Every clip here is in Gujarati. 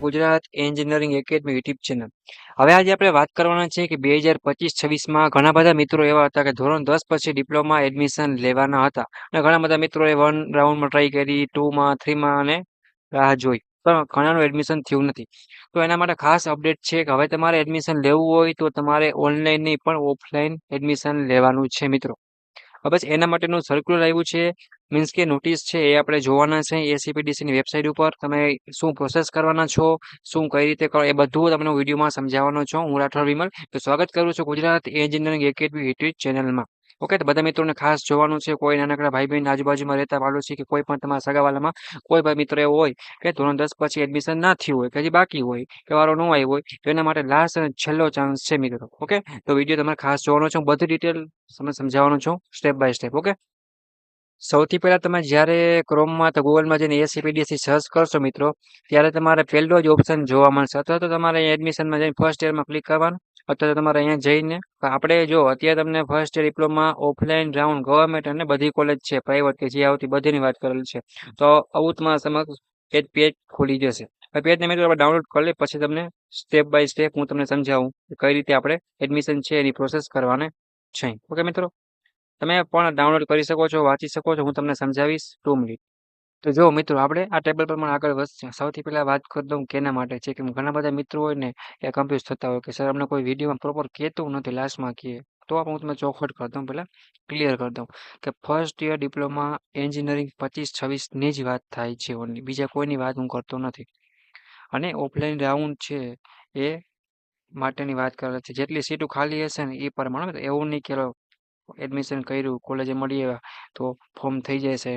Gujarat engineering academy YouTube channel. હવે આજે આપણે વાત કરવાના છે કે 2025-26માં ઘણા બધા મિત્રો એવા હતા કે ધોરણ 10 પછી ડિપ્લોમા એડમિશન લેવાના હતા અને ઘણા બધા મિત્રોએ 1 રાઉન્ડમાં ટ્રાય કરી, 2માં, 3માં અને રાહ જોઈ. પણ ઘણાનું એડમિશન થયું નથી. તો એના માટે ખાસ અપડેટ છે કે હવે તમારે એડમિશન લેવું હોય તો તમારે ઓનલાઈન નહીં પણ ઓફલાઈન એડમિશન લેવાનું છે મિત્રો. બસ એના માટેનું સર્ક્યુલર આવ્યું છે, મીન્સ કે નોટિસ છે એ આપણે જોવાના છે એસીપીડીસીની વેબસાઇટ ઉપર. તમે શું પ્રોસેસ કરવાના છો, શું કઈ રીતે કરો, એ બધું તમને વિડીયોમાં સમજાવવાનો છું. હું રાઠોડ વિમલ. તો સ્વાગત કરું છું ગુજરાત એન્જિનિયરિંગ એકેડમી યુટ્યુબ ચેનલમાં. ઓકે, તો બધા મિત્રોને ખાસ જોવાનું છે. કોઈ નાનકડા ભાઈ બહેન આજુબાજુમાં રહેતા પાડોશી કે કોઈ પણ તમારા સગાવાલામાં કોઈ પણ મિત્ર એવો હોય કે ધોરણ 10 પછી એડમિશન ના થયું હોય કે હજી બાકી હોય કે વારો ન આવ્યો હોય તો એના માટે લાસ્ટ અને છેલ્લો ચાન્સ છે મિત્રો. ઓકે, તો વિડીયો તમારે ખાસ જોવાનો છે. હું બધી ડિટેલ તમને સમજાવવાનો છું સ્ટેપ બાય સ્ટેપ. ઓકે, સૌથી પહેલા તમે જ્યારે ક્રોમમાં તો ગૂગલમાં જઈને એસીપીડીસી સર્ચ કરશો મિત્રો, ત્યારે તમારે પહેલો જ ઓપ્શન જોવા મળશે. અથવા તો તમારે એડમિશનમાં જઈને ફર્સ્ટ યરમાં ક્લિક કરવાનું, અથવા તો તમારે અહીંયા જઈને આપણે જો અત્યારે તમને first year diploma offline round government અને બધી કોલેજ છે પ્રાઇવેટ કે જે આવતી બધીની વાત કરેલી છે. તો આવું તમારા સમક્ષ પેજ ખુલી જશે. પેજને મિત્રો આપણે ડાઉનલોડ કરી લઈએ, પછી તમને સ્ટેપ બાય સ્ટેપ હું તમને સમજાવું કે કઈ રીતે આપણે એડમિશન છે એની પ્રોસેસ કરવાને છે. ઓકે મિત્રો, તમે પણ ડાઉનલોડ કરી શકો છો, વાંચી શકો છો. હું તમને સમજાવીશ 2 મિનિટ. તો જો મિત્રો, આપણે આ ટેબલ પર પણ આગળ વધશે. સૌથી પહેલા વાત કરી દઉં કેના માટે છે, કે ઘણા બધા મિત્રો હોય ને એ કન્ફ્યુઝ થતા હોય કે સર અમને કોઈ વિડીયોમાં પ્રોપર કહેતું નથી, લાસ્ટમાં કહીએ. તો હું તમને ચોખવટ કરી દઉં, પહેલાં ક્લિયર કરી દઉં કે ફર્સ્ટ યર ડિપ્લોમા એન્જિનિયરિંગ 25-26ની જ વાત થાય છે ઓનલી, બીજા કોઈની વાત હું કરતો નથી. અને ઓફલાઈન રાઉન્ડ છે એ માટેની વાત કરે છે. જેટલી સીટો ખાલી હશે ને એ પ્રમાણે. એવું નહીં કે એડમિશન કર્યું, કોલેજે મળી આવ્યા તો ફોર્મ થઈ જશે,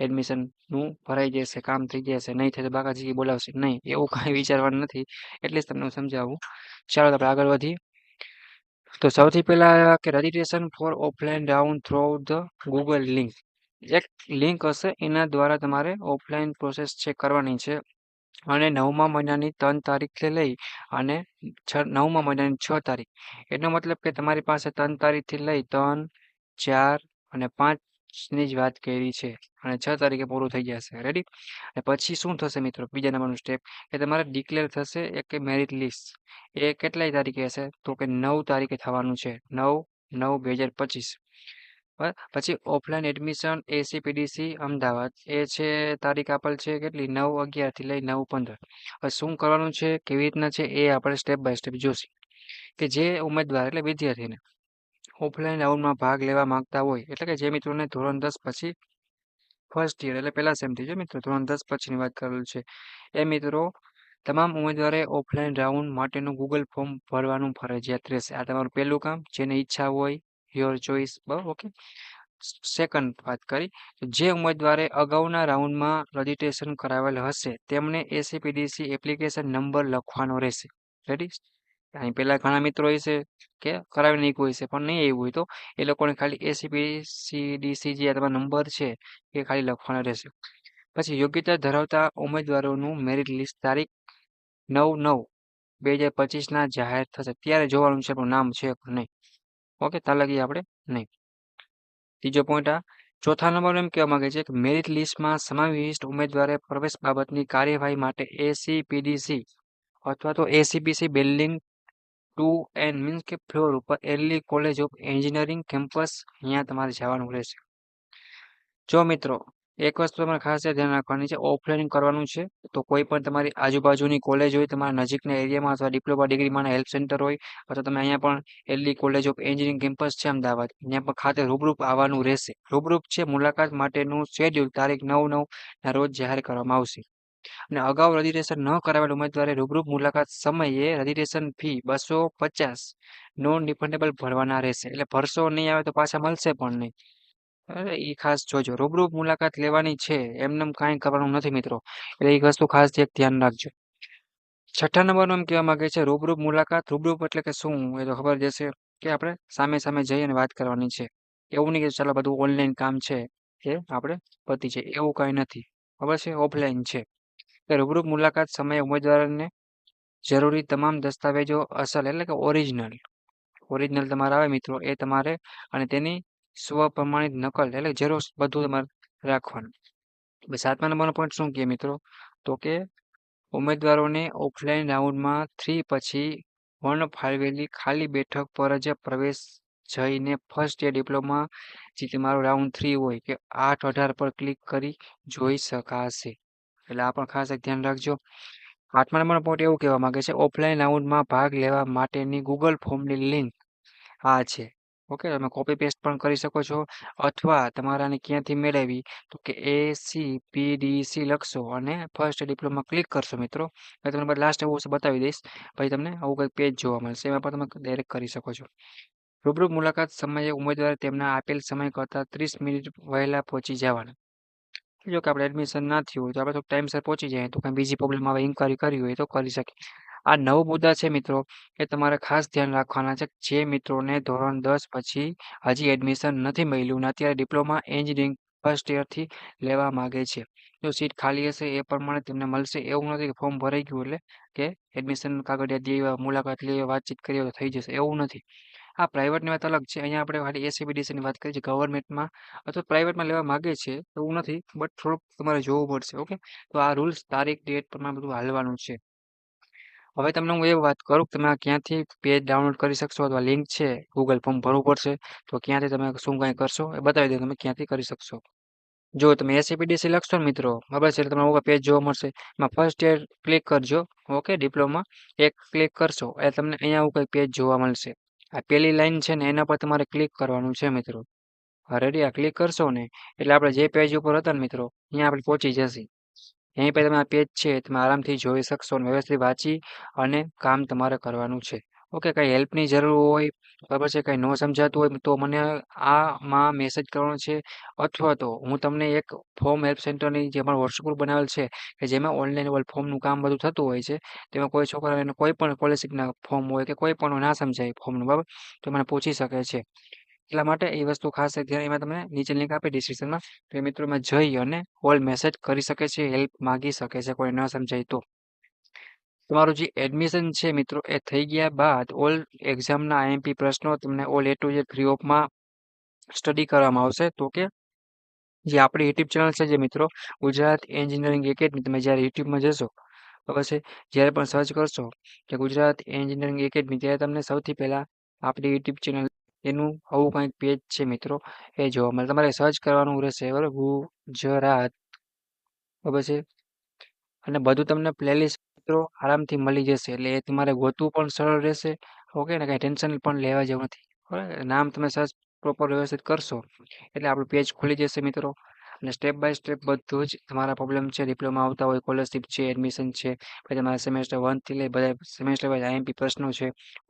એડમિશનનું ભરાઈ જશે, કામ થઈ જશે, નહીં થાય તો બાકાજી બોલાવશે. નહીં, એવું કાંઈ વિચારવાનું નથી. એટલે જ તમને હું સમજાવું. ચાલો આપણે આગળ વધીએ. તો સૌથી પહેલા કે registration for offline round through the Google link. એક લિંક હશે, એના દ્વારા તમારે ઓફલાઈન પ્રોસેસ ચેક કરવાની છે. અને 9મા મહિનાની 3 તારીખથી લઈ અને 9મા મહિનાની 6 તારીખ. એનો મતલબ કે તમારી પાસે 3 તારીખથી લઈ 3, 4 અને 5ની જ વાત કરી છે અને 6 તારીખે પૂરું થઈ જશે. રેડી? અને પછી શું થશે મિત્રો, બીજા નંબરનું સ્ટેપ કે તમારે ડિક્લેર થશે એક મેરિટ લિસ્ટ. એ કેટલાય તારીખે હશે તો કે 9 તારીખે થવાનું છે. 9/9/2025. બરાબર. પછી ઓફલાઈન એડમિશન એસીપીડીસી અમદાવાદ, એ છે તારીખ આપેલ છે કેટલી, 9/11થી લઈ 9/15. હવે શું કરવાનું છે, કેવી રીતના છે, એ આપણે સ્ટેપ બાય સ્ટેપ જોશું. કે જે ઉમેદવાર એટલે વિદ્યાર્થીને ઓફલાઈન રાઉન્ડમાં ભાગ લેવા માંગતા હોય, એટલે કે જે મિત્રોને ધોરણ 10 પછી ફર્સ્ટ યર એટલે પહેલા સેમથી, જો મિત્રો ધોરણ 10 પછીની વાત કરેલ છે, એ મિત્રો તમામ ઉમેદવારે ઓફલાઈન રાઉન્ડ માટેનું ગૂગલ ફોર્મ ભરવાનું ફરજિયાત રહેશે. આ તમારું પહેલું કામ. જેને ઈચ્છા હોય, યોર ચોઈસ. બરાબર. ઓકે, સેકન્ડ વાત કરી, જે ઉમેદવારે અગાઉના રાઉન્ડમાં રજીસ્ટ્રેશન કરાવેલ હશે તેમણે એસીપીડીસી એપ્લિકેશન નંબર લખવાનો રહેશે. રેડી? અહીં પહેલા ઘણા મિત્રો હશે કે કરાવી નાખ્યું હોય છે, પણ નહીં એવું હોય તો એ લોકોને ખાલી એસીપીડીસી જે તમારો નંબર છે એ ખાલી લખવાનો રહેશે. પછી યોગ્યતા ધરાવતા ઉમેદવારોનું મેરિટ લિસ્ટ તારીખ 9/9/2025ના જાહેર થશે. ત્યારે જોવાનું છે આપણું નામ છે કે નહીં. ઓકે, તાલગી આપણે નહીં. ત્રીજો પોઈન્ટ, આ ચોથા નંબર એમ કહેવા માંગે છે કે મેરિટ લિસ્ટમાં સમાવિષ્ટ ઉમેદવારે પ્રવેશ બાબતની કાર્યવાહી માટે એસીપીડીસી અથવા તો એસીપીસી બિલ્ડિંગ 2N મીન્સ કે ફ્લોર ઉપર એરલી કોલેજ ઓફ એન્જિનિયરિંગ કેમ્પસ, અહીંયા તમારે જવાનું રહેશે. જો મિત્રો, એક વસ્તુ તમારે ખાસ ધ્યાન રાખવાની છે, ઓફલાઈન કરવાનું છે તો કોઈ પણ તમારી આજુબાજુની કોલેજ હોય, તમારા નજીકના એરિયામાં અથવા ડિપ્લોમા ડિગ્રીમાં હેલ્પ સેન્ટર હોય, અથવા તમે અહીંયા પણ એરલી કોલેજ ઓફ એન્જિનિયરિંગ કેમ્પસ છે અમદાવાદ, ત્યાં પણ ખાતે રૂબરૂપ આવવાનું રહેશે. રૂબરૂપ છે મુલાકાત માટેનું શેડ્યુલ તારીખ 9/9ના રોજ જાહેર કરવામાં આવશે. અને અગાઉ રજીસ્ટ્રેશન ન કરાવેલ ઉમેદવારે રૂબરૂપ મુલાકાત સમયે રજીસ્ટ્રેશન ફી 250 નોન રિફંડેબલ ભરવાના રહેશે. એટલે ભરસો નહીં આવે તો પાછા મળશે પણ નહીં. એ ખાસ જોજો. રૂબરૂ મુલાકાત લેવાની છે, એમને કાંઈ કરવાનું નથી મિત્રો. એટલે એ વસ્તુ ખાસ એક ધ્યાન રાખજો. છઠ્ઠા નંબરનું એમ કહેવા માંગે છે રૂબરૂ મુલાકાત. રૂબરૂ એટલે કે શું, એ તો ખબર જશે કે આપણે સામે સામે જઈ અને વાત કરવાની છે. એવું નહીં કે ચાલો બધું ઓનલાઈન કામ છે એ આપણે પતી છે, એવું કાંઈ નથી. ખબર છે, ઓફલાઈન છે. રૂબરૂ મુલાકાત સમયે ઉમેદવારને જરૂરી તમામ દસ્તાવેજો અસલ એટલે કે ઓરિજિનલ તમારે આવે મિત્રો, એ તમારે અને તેની સ્વપ્રમાણિત નકલ એટલે ઝેરોક્ષ બધું તમારે રાખવાનું. સાતમા નંબરનો પોઈન્ટ શું કહે મિત્રો, તો કે ઉમેદવારોને ઓફલાઈન રાઉન્ડમાં 3 પછી ફાળવેલી ખાલી બેઠક પર જ પ્રવેશ જઈને ફર્સ્ટ યર ડિપ્લોમા જે તમારો રાઉન્ડ 3 હોય કે 8-18 પર ક્લિક કરી જોઈ શકાશે. એટલે આ પણ ખાસ એક ધ્યાન રાખજો. 8મા નંબરનો પોઈન્ટ એવું કહેવા માંગે છે ઓફલાઈન રાઉન્ડમાં ભાગ લેવા માટેની ગૂગલ ફોર્મની લિંક આ છે. ઓકે, તમે કોપી પેસ્ટ પણ કરી શકો છો અથવા તમારાને ક્યાંથી મેળવવી તો કે ACPDC લખશો અને ફર્સ્ટ ડિપ્લોમા ક્લિક કરશો મિત્રો. મેં તમને લાસ્ટ એવું બતાવી દઈશ. પછી તમને આવું કંઈક પેજ જોવા મળશે. એમાં પણ તમે ડાયરેક્ટ કરી શકો છો. રૂબરૂ મુલાકાત સમયે ઉમેદવારે તેમના આપેલ સમય કરતાં 30 મિનિટ વહેલા પહોંચી જવાના. જો કે આપણે એડમિશન ના થયું હોય તો આપણે તો ટાઈમસર પહોંચી જાય તો કંઈ બીજી પ્રોબ્લેમ આવે ઇન્ક્વાયરી કરવી હોય તો કરી શકીએ. આ 9 મુદ્દા છે મિત્રો એ તમારે ખાસ ધ્યાન રાખવાના છે જે મિત્રોને ધોરણ 10 પછી હજી એડમિશન નથી મળ્યું ને અત્યારે ડિપ્લોમા એન્જિનિયરિંગ ફર્સ્ટ યરથી લેવા માગે છે. જો સીટ ખાલી હશે એ પ્રમાણે તેમને મળશે. એવું નથી કે ફોર્મ ભરાઈ ગયું એટલે કે એડમિશન કાગળિયા દે મુલાકાત લઈએ વાતચીત કરીએ તો થઈ જશે એવું નથી. આ પ્રાઇવેટની વાત અલગ છે. અહીંયા આપણે ખાલી ACPDCની વાત કરીએ છીએ. ગવર્મેન્ટમાં અથવા પ્રાઇવેટમાં લેવા માગે છે એવું નથી બટ થોડુંક તમારે જોવું પડશે. ઓકે, તો આ રૂલ્સ તારીખ ડેટ પ્રમાણે બધું હાલવાનું છે. હવે તમને હું એ વાત કરું કે તમે આ ક્યાંથી પેજ ડાઉનલોડ કરી શકશો અથવા લિંક છે ગૂગલ ફોર્મ ભરવું પડશે તો ક્યાંથી તમે શું કાંઈ કરશો એ બતાવી દઉં તમે ક્યાંથી કરી શકશો. જો તમે ACPDC લખશો ને મિત્રો બરાબર છે એટલે તમને આવું પેજ જોવા મળશે. એમાં ફર્સ્ટ યર ક્લિક કરજો. ઓકે, ડિપ્લોમા એક ક્લિક કરશો એટલે તમને અહીંયા આવું કંઈક પેજ જોવા મળશે. આ પહેલી લાઈન છે ને એના પર તમારે ક્લિક કરવાનું છે મિત્રો. રેડી, આ ક્લિક કરશો ને એટલે આપણે જે પેજ ઉપર હતા ને મિત્રો અહીંયા આપણે પહોંચી જશે. અહીં પછી તમે આ પેજ છે તમે આરામથી જોઈ શકશો અને વ્યવસ્થિત વાંચી અને કામ તમારે કરવાનું છે. ઓકે, કંઈ હેલ્પની જરૂર હોય બરાબર છે કંઈ ન સમજાતું હોય તો મને આમાં મેસેજ કરવાનો છે અથવા તો હું તમને એક ફોર્મ હેલ્પ સેન્ટરની જે અમારો વોટ્સઅપ ગ્રુપ બનાવેલ છે કે જેમાં ઓનલાઈન ફોર્મનું કામ બધું થતું હોય છે. તેમાં કોઈ છોકરાને કોઈ પણ સ્કોલરશીપના ફોર્મ હોય કે કોઈ પણ ના સમજાય ફોર્મનું બરાબર તો મને પૂછી શકે છે. એટલા માટે એ વસ્તુ ખાસ ધ્યાન એમાં તમને નીચે લિંક આપી ડિસ્ક્રિપ્શનમાં તો એ મિત્રોમાં જઈ અને ઓલ મેસેજ કરી શકે છે હેલ્પ માગી શકે છે કોઈ ન સમજાય તો. તમારું જે એડમિશન છે મિત્રો એ થઈ ગયા બાદ ઓલ એક્ઝામના IMP પ્રશ્નો તમને all A to Z free ઓફમાં સ્ટડી કરવામાં આવશે. તો કે જે આપણી યુટ્યુબ ચેનલ છે જે મિત્રો ગુજરાત એન્જિનિયરિંગ એકેડમી તમે જ્યારે યુટ્યુબમાં જશો બરાબર છે જ્યારે પણ સર્ચ કરશો કે ગુજરાત એન્જિનિયરિંગ એકેડમી ત્યારે તમને સૌથી પહેલાં આપણી યુટ્યુબ ચેનલ એનું આવું કંઈક પેજ છે મિત્રો એ જોવા મળે. તમારે સર્ચ કરવાનું રહેશે બરાબર ગુજરાત બરાબર છે અને બધું તમને પ્લેલિસ્ટ મિત્રો આરામથી મળી જશે એટલે એ તમારે ગોતવું પણ સરળ રહેશે. ઓકે ને કાંઈ ટેન્શન પણ લેવા જેવું નથી. બરાબર, નામ તમે સર્ચ પ્રોપર વ્યવસ્થિત કરશો એટલે આપણું પેજ ખુલી જશે મિત્રો અને સ્ટેપ બાય સ્ટેપ બધું જ તમારા પ્રોબ્લેમ છે ડિપ્લોમા આવતા હોય સ્કોલરશીપ છે એડમિશન છે પછી તમારા સેમેસ્ટર 1થી લઈ બધા સેમેસ્ટર વાઇઝ IMP પ્રશ્નો છે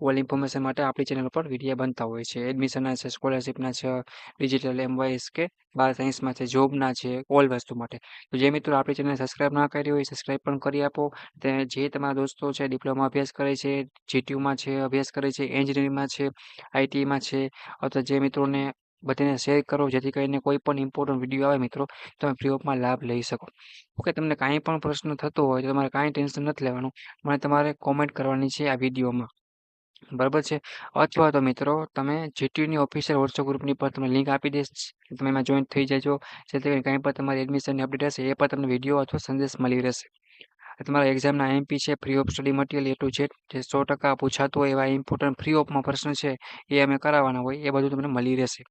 ઓલ ઇન્ફોર્મેશન માટે આપણી ચેનલ પર વિડીયો બનતા હોય છે. એડમિશનના છે સ્કોલરશીપના છે ડિજિટલ MYS કે 12 સાયન્સમાં છે જોબના છે ઓલ વસ્તુ માટે. તો જે મિત્રો આપણી ચેનલ સબસ્ક્રાઇબ ના કરી હોય સબસ્ક્રાઇબ પણ કરી આપો. જે તમારા દોસ્તો છે ડિપ્લોમા અભ્યાસ કરે છે GTUમાં છે અભ્યાસ કરે છે એન્જિનિયરિંગમાં છે ITમાં છે અથવા જે મિત્રોને બધાને શેર કરો જેથી કરીને કોઈ પણ ઇમ્પોર્ટન્ટ વિડીયો આવે મિત્રો તમે ફ્રી ઓફમાં લાભ લઈ શકો. ઓકે, તમને કાંઈ પણ પ્રશ્ન થતો હોય તો તમારે કાંઈ ટેન્શન નથી લેવાનું. મને તમારે કોમેન્ટ કરવાની છે આ વિડીયોમાં બરાબર છે અથવા તો મિત્રો તમે GTUની ઓફિશિયલ વોટ્સઅપ ગ્રુપની પર તમને લિંક આપી દઈશ તમે એમાં જોઈન થઈ જજો જેથી કરીને કાંઈ પણ તમારી એડમિશનની અપડેટ હશે એ પણ તમને વિડીયો અથવા સંદેશ મળી રહેશે. તમારા એક્ઝામના IMP છે free of study material A to Z જે 100% પૂછાતું હોય એવા ઇમ્પોર્ટન્ટ ફ્રી ઓફમાં પ્રશ્ન છે એ અમે કરાવવાના હોય એ બધું તમને મળી રહેશે.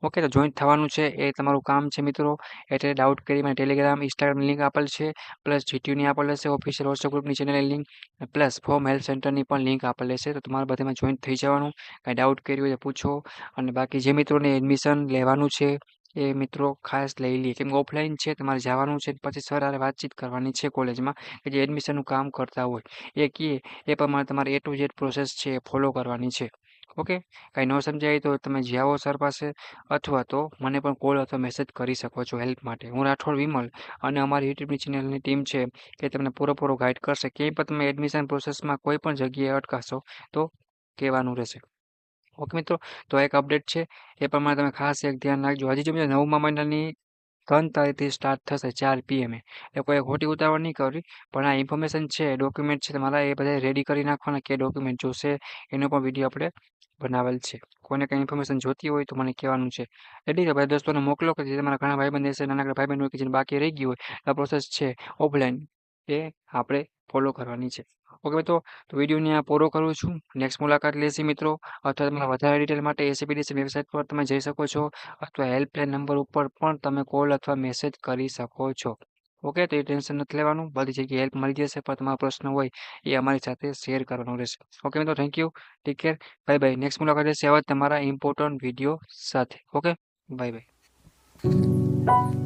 ઓકે, તો જોઈન્ટ થવાનું છે એ તમારું કામ છે મિત્રો. એટલે ડાઉટ કરી મને ટેલિગ્રામ ઇન્સ્ટાગ્રામની લિંક આપેલ છે પ્લસ GTUની આપેલ હશે ઓફિશિયલ વોટ્સઅપ ગ્રુપની ચેનલની લિંક પ્લસ ફોર્મ હેલ્પ સેન્ટરની પણ લિંક આપેલ છે તો તમારે બધામાં જોઈન્ટ થઈ જવાનું. કાંઈ ડાઉટ કર્યું હોય તો પૂછો અને બાકી જે મિત્રોને એડમિશન લેવાનું છે એ મિત્રો ખાસ લઈ લે કેમ કે ઓફલાઈન છે તમારે જવાનું છે પછી સર હારે વાતચીત કરવાની છે કોલેજમાં કે જે એડમિશનનું કામ કરતા હોય એ કહે એ પ્રમાણે તમારે A to Z પ્રોસેસ છે એ ફોલો કરવાની છે. ઓકે, કાંઈ ન સમજાય તો તમે જાઓ સર પાસે અથવા તો મને પણ કોલ અથવા મેસેજ કરી શકો છો હેલ્પ માટે. હું રાઠોડ વિમલ અને અમારી યુટ્યુબની ચેનલની ટીમ છે એ તમને પૂરેપૂરો ગાઈડ કરશે. ક્યાંય પણ તમે એડમિશન પ્રોસેસમાં કોઈ પણ જગ્યાએ અટકાશો તો કહેવાનું રહેશે. ઓકે મિત્રો, તો એક અપડેટ છે એ પ્રમાણે તમે ખાસ એક ધ્યાન રાખજો. હજી જો 9મા મહિનાની 3 તારીખથી સ્ટાર્ટ થશે 4 PM એટલે કોઈ ખોટી ઉતાવળ નહીં કરવી પણ આ ઇન્ફોર્મેશન છે ડોક્યુમેન્ટ છે તમારા એ બધા રેડી કરી નાખવાના કે ડોક્યુમેન્ટ જોશે એનો પણ વિડીયો આપણે બનાવેલ છે. કોઈને કંઈ ઇન્ફોર્મેશન જોતી હોય તો મને કહેવાનું છે. રેડી, તો ભાઈ દોસ્તોને મોકલો કે જે તમારા ઘણા ભાઈબંધ હશે નાનકડા ભાઈબંધ હોય કે જેને બાકી રહી ગયું હોય આ પ્રોસેસ છે ઓફલાઈન એ આપણે ફોલો કરવાની છે. ઓકે મિત્રો, તો વિડીયોને આ પૂરો કરું છું. નેક્સ્ટ મુલાકાત લેશે મિત્રો, અથવા તમારા વધારે ડિટેલ માટે એસીબીડીસી વેબસાઇટ પર તમે જઈ શકો છો, અથવા હેલ્પલાઇન નંબર ઉપર પણ તમે કોલ અથવા મેસેજ કરી શકો છો. ઓકે, તો એ ટેન્શન નથી લેવાનું, બધી જગ્યાએ હેલ્પ મળી જશે, પણ તમારો પ્રશ્ન હોય એ અમારી સાથે શેર કરવાનો રહેશે. ઓકે મિત્રો, thank you, take care, bye bye. Next મુલાકાત લેશે આવા તમારા ઇમ્પોર્ટન્ટ વિડીયો સાથે. Okay, bye bye.